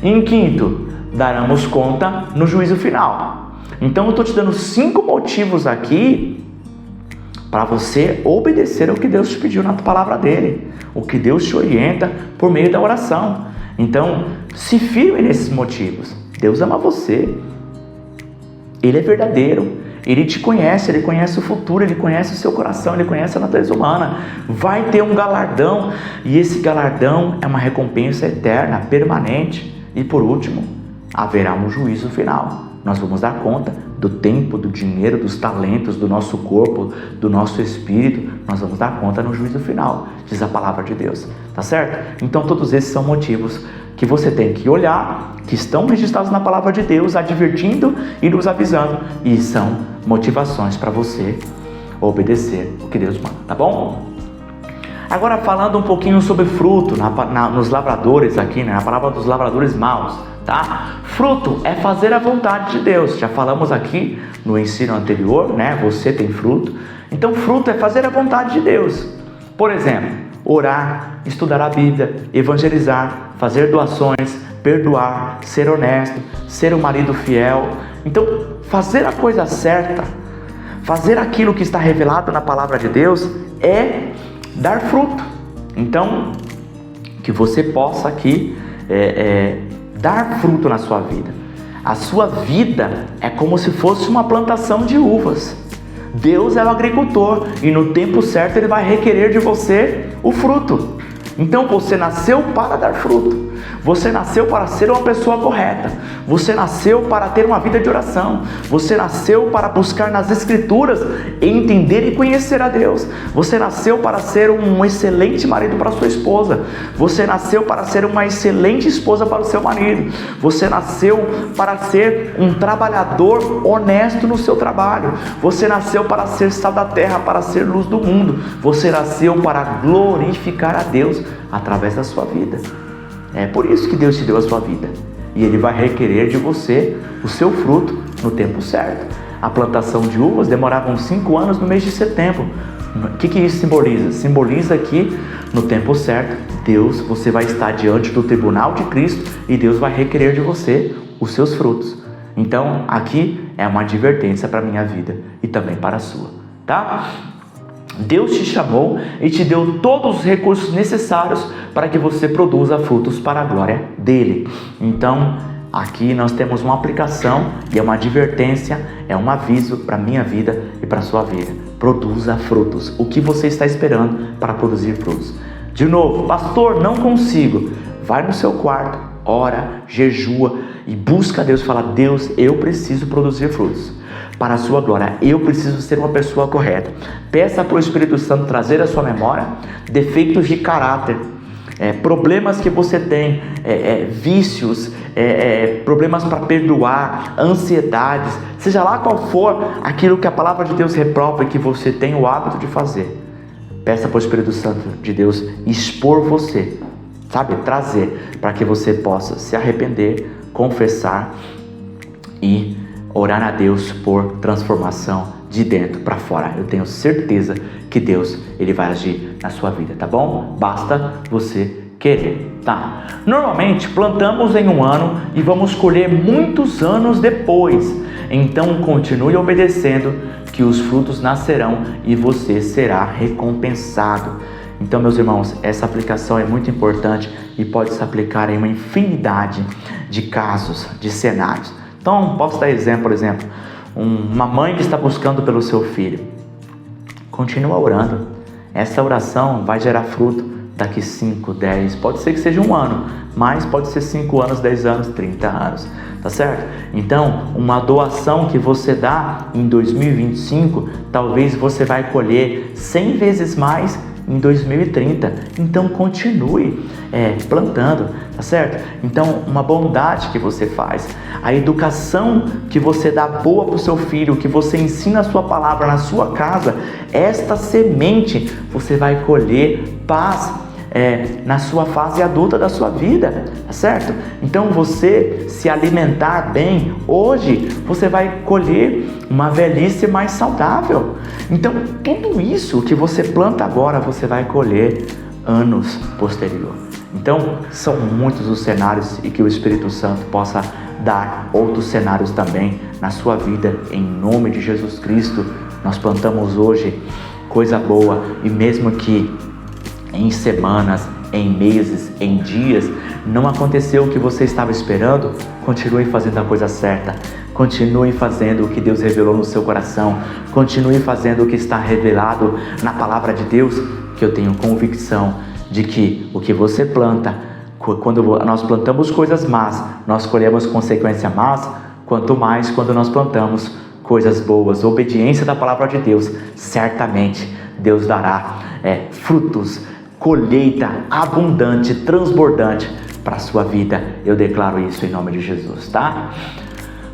Speaker 1: Em quinto, daremos conta no juízo final. Então eu estou te dando 5 motivos aqui para você obedecer ao que Deus te pediu na palavra dele, o que Deus te orienta por meio da oração. Então, se firme nesses motivos. Deus ama você. Ele é verdadeiro. Ele te conhece, Ele conhece o futuro, Ele conhece o seu coração, Ele conhece a natureza humana. Vai ter um galardão, e esse galardão é uma recompensa eterna, permanente. E por último, haverá um juízo final. Nós vamos dar conta do tempo, do dinheiro, dos talentos, do nosso corpo, do nosso espírito. Nós vamos dar conta no juízo final, diz a palavra de Deus, tá certo? Então todos esses são motivos que você tem que olhar, que estão registrados na palavra de Deus, advertindo e nos avisando, e são motivações para você obedecer o que Deus manda, tá bom? Agora falando um pouquinho sobre fruto, nos lavradores aqui, né? A palavra dos lavradores maus, tá? Fruto é fazer a vontade de Deus. Já falamos aqui no ensino anterior, né? Você tem fruto. Então fruto é fazer a vontade de Deus. Por exemplo, orar, estudar a Bíblia, evangelizar, fazer doações, perdoar, ser honesto, ser um marido fiel. Então, fazer a coisa certa, fazer aquilo que está revelado na palavra de Deus é dar fruto. Então, que você possa aqui dar fruto na sua vida. A sua vida é como se fosse uma plantação de uvas. Deus é o agricultor e no tempo certo Ele vai requerer de você o fruto. Então você nasceu para dar fruto. Você nasceu para ser uma pessoa correta. Você nasceu para ter uma vida de oração. Você nasceu para buscar nas Escrituras entender e conhecer a Deus. Você nasceu para ser um excelente marido para sua esposa. Você nasceu para ser uma excelente esposa para o seu marido. Você nasceu para ser um trabalhador honesto no seu trabalho. Você nasceu para ser sal da terra, para ser luz do mundo. Você nasceu para glorificar a Deus através da sua vida. É por isso que Deus te deu a sua vida. E Ele vai requerer de você o seu fruto no tempo certo. A plantação de uvas demorava uns 5 anos no mês de setembro. O que isso simboliza? Simboliza que no tempo certo, você vai estar diante do tribunal de Cristo e Deus vai requerer de você os seus frutos. Então, aqui é uma advertência para a minha vida e também para a sua, tá? Deus te chamou e te deu todos os recursos necessários para que você produza frutos para a glória dele. Então, aqui nós temos uma aplicação e é uma advertência, é um aviso para a minha vida e para a sua vida. Produza frutos. O que você está esperando para produzir frutos? De novo, pastor, não consigo. Vai no seu quarto, ora, jejua e busca a Deus. Fala, Deus, eu preciso produzir frutos para a sua glória, eu preciso ser uma pessoa correta. Peça para o Espírito Santo trazer à sua memória defeitos de caráter, problemas que você tem, vícios, problemas para perdoar, ansiedades, seja lá qual for aquilo que a palavra de Deus reprova e que você tem o hábito de fazer. Peça para o Espírito Santo de Deus expor você, sabe, trazer para que você possa se arrepender, confessar e orar a Deus por transformação de dentro para fora. Eu tenho certeza que Deus, Ele vai agir na sua vida, tá bom? Basta você querer, tá? Normalmente plantamos em um ano e vamos colher muitos anos depois. Então continue obedecendo que os frutos nascerão e você será recompensado. Então, meus irmãos, essa aplicação é muito importante e pode se aplicar em uma infinidade de casos, de cenários. Então, posso dar exemplo, por exemplo, uma mãe que está buscando pelo seu filho. Continua orando. Essa oração vai gerar fruto daqui 5, 10, pode ser que seja um ano, mas pode ser 5 anos, 10 anos, 30 anos, tá certo? Então, uma doação que você dá em 2025, talvez você vai colher 100 vezes mais em 2030, então continue plantando, tá certo? Então, uma bondade que você faz, a educação que você dá boa para o seu filho, que você ensina a sua palavra na sua casa, esta semente você vai colher paz na sua fase adulta da sua vida, tá certo? Então você se alimentar bem hoje, você vai colher uma velhice mais saudável. Então tudo isso que você planta agora, você vai colher anos posterior. Então são muitos os cenários e que o Espírito Santo possa dar outros cenários também na sua vida, em nome de Jesus Cristo. Nós plantamos hoje coisa boa e mesmo que em semanas, em meses, em dias, não aconteceu o que você estava esperando, continue fazendo a coisa certa, continue fazendo o que Deus revelou no seu coração, continue fazendo o que está revelado na palavra de Deus, que eu tenho convicção de que o que você planta, quando nós plantamos coisas más, nós colhemos consequências más, quanto mais quando nós plantamos coisas boas, obediência da palavra de Deus, certamente Deus dará frutos, colheita abundante, transbordante para a sua vida. Eu declaro isso em nome de Jesus, tá?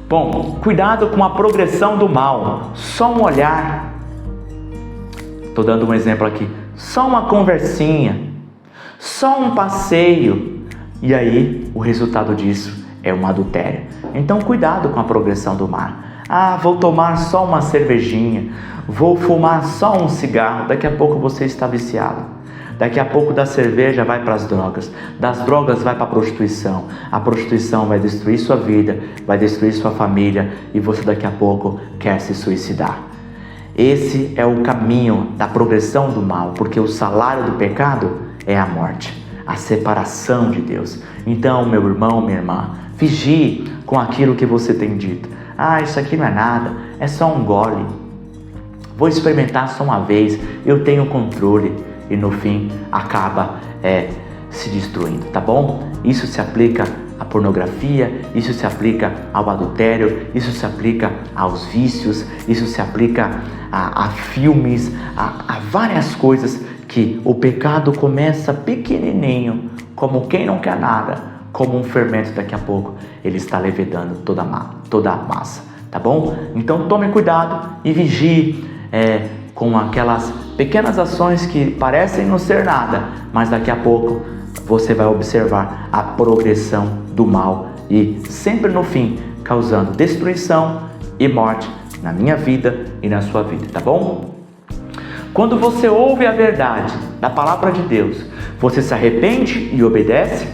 Speaker 1: Bom, cuidado com a progressão do mal. Só um olhar, estou dando um exemplo aqui, só uma conversinha, só um passeio. E aí o resultado disso é um adultério. Então cuidado com a progressão do mal. Vou tomar só uma cervejinha, vou fumar só um cigarro, daqui a pouco você está viciado. Daqui a pouco da cerveja vai para as drogas, das drogas vai para a prostituição vai destruir sua vida, vai destruir sua família e você daqui a pouco quer se suicidar. Esse é o caminho da progressão do mal, porque o salário do pecado é a morte, a separação de Deus. Então, meu irmão, minha irmã, vigie com aquilo que você tem dito. Isso aqui não é nada, é só um gole. Vou experimentar só uma vez, eu tenho controle. E no fim acaba se destruindo, tá bom? Isso se aplica à pornografia, isso se aplica ao adultério, isso se aplica aos vícios, isso se aplica a filmes, a várias coisas que o pecado começa pequenininho, como quem não quer nada, como um fermento, daqui a pouco ele está levedando toda a massa, tá bom? Então tome cuidado e vigie com aquelas pequenas ações que parecem não ser nada, mas daqui a pouco você vai observar a progressão do mal e sempre no fim causando destruição e morte na minha vida e na sua vida, tá bom? Quando você ouve a verdade da palavra de Deus, você se arrepende e obedece?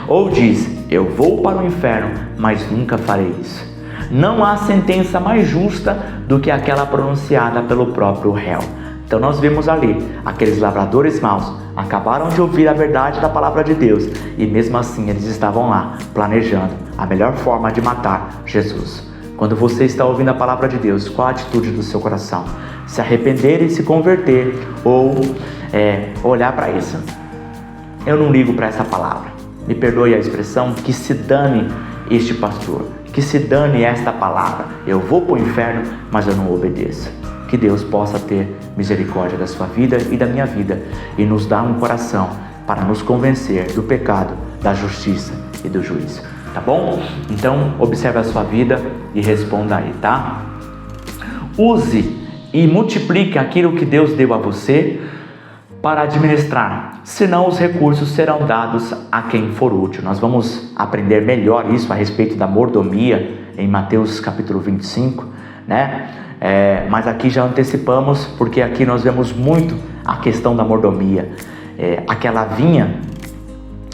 Speaker 1: Ou diz, eu vou para o inferno, mas nunca farei isso? Não há sentença mais justa do que aquela pronunciada pelo próprio réu. Então nós vimos ali, aqueles lavradores maus acabaram de ouvir a verdade da palavra de Deus e mesmo assim eles estavam lá planejando a melhor forma de matar Jesus. Quando você está ouvindo a palavra de Deus, qual a atitude do seu coração? Se arrepender e se converter ou olhar para isso? Eu não ligo para essa palavra. Me perdoe a expressão, que se dane este pastor. Que se dane esta palavra, eu vou para o inferno, mas eu não obedeço. Que Deus possa ter misericórdia da sua vida e da minha vida e nos dar um coração para nos convencer do pecado, da justiça e do juízo, tá bom? Então, observe a sua vida e responda aí, tá? Use e multiplique aquilo que Deus deu a você para administrar, senão os recursos serão dados a quem for útil. Nós vamos aprender melhor isso a respeito da mordomia em Mateus capítulo 25, né? Mas aqui já antecipamos, porque aqui nós vemos muito a questão da mordomia. Aquela vinha,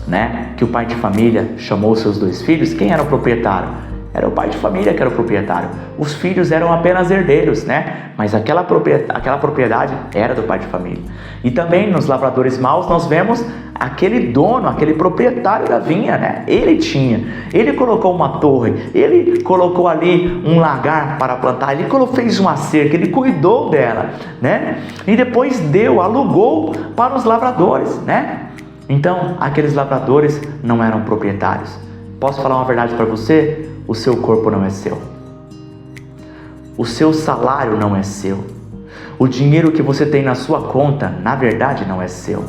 Speaker 1: né, que o pai de família chamou seus 2 filhos, quem era o proprietário? Era o pai de família que era o proprietário. Os filhos eram apenas herdeiros, né? Mas aquela propriedade era do pai de família. E também nos lavradores maus nós vemos aquele dono, aquele proprietário da vinha, né? Ele colocou uma torre, ele colocou ali um lagar para plantar, ele fez uma cerca, ele cuidou dela, né? E depois alugou para os lavradores, né? Então, aqueles lavradores não eram proprietários. Posso falar uma verdade para você? O seu corpo não é seu. O seu salário não é seu. O dinheiro que você tem na sua conta, na verdade, não é seu.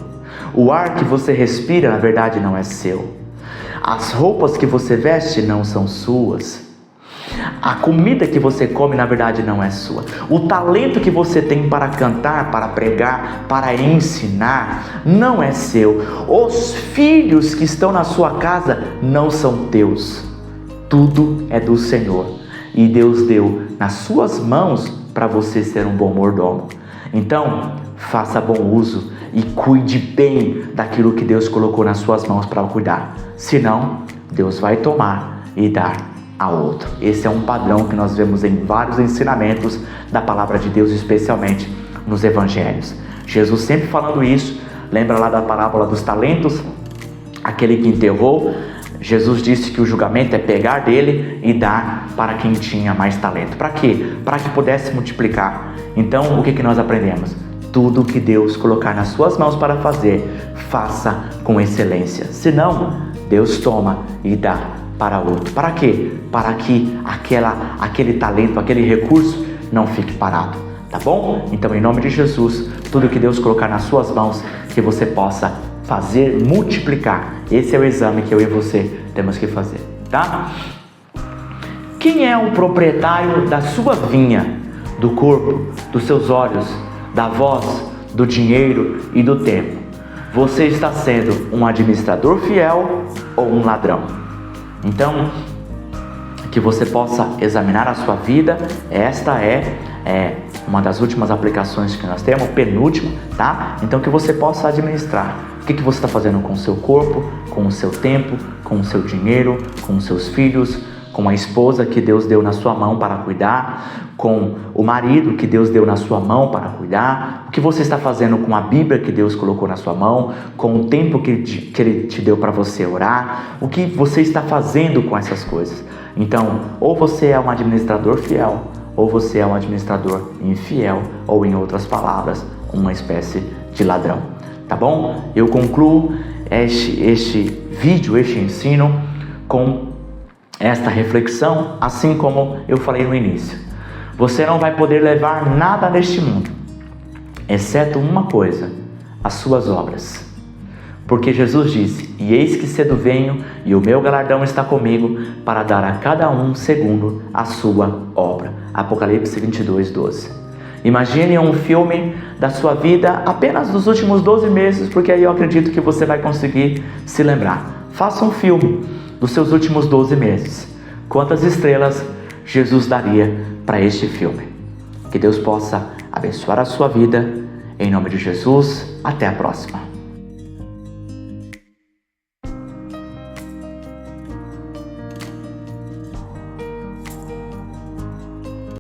Speaker 1: O ar que você respira, na verdade, não é seu. As roupas que você veste não são suas. A comida que você come, na verdade, não é sua. O talento que você tem para cantar, para pregar, para ensinar, não é seu. Os filhos que estão na sua casa não são teus. Tudo é do Senhor. E Deus deu nas suas mãos para você ser um bom mordomo. Então, faça bom uso e cuide bem daquilo que Deus colocou nas suas mãos para cuidar. Senão, Deus vai tomar e dar a outro. Esse é um padrão que nós vemos em vários ensinamentos da palavra de Deus, especialmente nos evangelhos. Jesus sempre falando isso. Lembra lá da parábola dos talentos? Aquele que enterrou, Jesus disse que o julgamento é pegar dele e dar para quem tinha mais talento. Para quê? Para que pudesse multiplicar. Então, o que nós aprendemos? Tudo que Deus colocar nas suas mãos para fazer, faça com excelência. Senão, Deus toma e dá para outro. Para quê? Para que aquele talento, aquele recurso não fique parado. Tá bom? Então, em nome de Jesus, tudo que Deus colocar nas suas mãos, que você possa fazer multiplicar. Esse é o exame que eu e você temos que fazer, tá? Quem é o proprietário da sua vinha, do corpo, dos seus olhos, da voz, do dinheiro e do tempo. Você está sendo um administrador fiel ou um ladrão? Então, que você possa examinar a sua vida. Esta é uma das últimas aplicações que nós temos, penúltima, tá? Então que você possa administrar. O que você está fazendo com o seu corpo, com o seu tempo, com o seu dinheiro, com os seus filhos, com a esposa que Deus deu na sua mão para cuidar, com o marido que Deus deu na sua mão para cuidar, o que você está fazendo com a Bíblia que Deus colocou na sua mão, com o tempo que Ele te deu para você orar, o que você está fazendo com essas coisas. Então, ou você é um administrador fiel, ou você é um administrador infiel, ou em outras palavras, uma espécie de ladrão. Tá bom? Eu concluo este vídeo, este ensino com esta reflexão, assim como eu falei no início. Você não vai poder levar nada neste mundo, exceto uma coisa, as suas obras. Porque Jesus disse: e eis que cedo venho, e o meu galardão está comigo, para dar a cada um segundo a sua obra. Apocalipse 22:12. Imagine um filme da sua vida apenas dos últimos 12 meses, porque aí eu acredito que você vai conseguir se lembrar. Faça um filme dos seus últimos 12 meses. Quantas estrelas Jesus daria para este filme? Que Deus possa abençoar a sua vida. Em nome de Jesus, até a próxima.